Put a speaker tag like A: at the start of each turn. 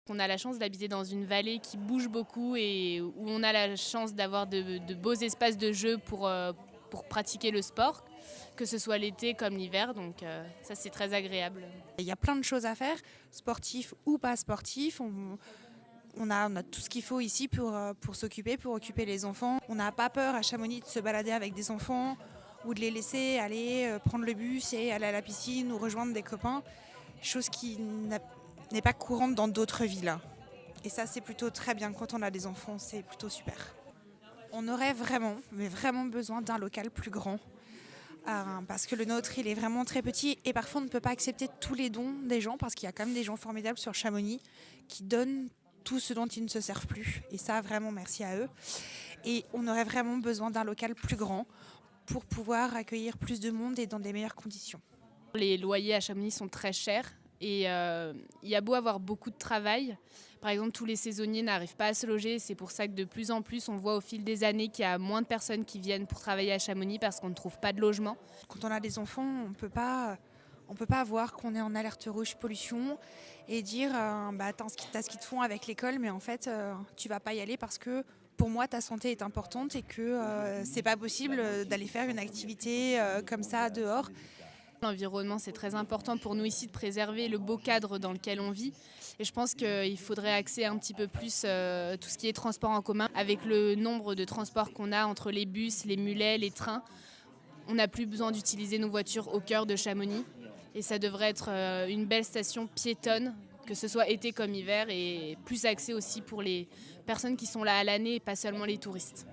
A: On a la chance d'habiter dans une vallée qui bouge beaucoup et où on a la chance d'avoir de beaux espaces de jeu pour pratiquer le sport, que ce soit l'été comme l'hiver, donc ça c'est très agréable.
B: Il y a plein de choses à faire, sportifs ou pas sportifs. On a tout ce qu'il faut ici pour s'occuper, pour occuper les enfants. On n'a pas peur à Chamonix de se balader avec des enfants ou de les laisser aller prendre le bus et aller à la piscine ou rejoindre des copains, chose qui n'est pas courante dans d'autres villes. Et ça, c'est plutôt très bien quand on a des enfants, c'est plutôt super. On aurait vraiment, mais vraiment besoin d'un local plus grand. Parce que le nôtre, il est vraiment très petit et parfois on ne peut pas accepter tous les dons des gens parce qu'il y a quand même des gens formidables sur Chamonix qui donnent tout ce dont ils ne se servent plus. Et ça, vraiment, merci à eux. Et on aurait vraiment besoin d'un local plus grand pour pouvoir accueillir plus de monde et dans des meilleures conditions.
A: Les loyers à Chamonix sont très chers et il y a beau avoir beaucoup de travail. Par exemple, tous les saisonniers n'arrivent pas à se loger. C'est pour ça que de plus en plus, on voit au fil des années qu'il y a moins de personnes qui viennent pour travailler à Chamonix parce qu'on ne trouve pas de logement.
B: Quand on a des enfants, on peut pas voir qu'on est en alerte rouge pollution et dire t'as ce qu'ils te font avec l'école, mais en fait tu vas pas y aller parce que pour moi ta santé est importante et que c'est pas possible d'aller faire une activité comme ça dehors.
A: L'environnement, c'est très important pour nous ici de préserver le beau cadre dans lequel on vit. Et je pense qu'il faudrait axer un petit peu plus tout ce qui est transport en commun. Avec le nombre de transports qu'on a entre les bus, les mulets, les trains, on n'a plus besoin d'utiliser nos voitures au cœur de Chamonix. Et ça devrait être une belle station piétonne, que ce soit été comme hiver, et plus axée aussi pour les personnes qui sont là à l'année et pas seulement les touristes.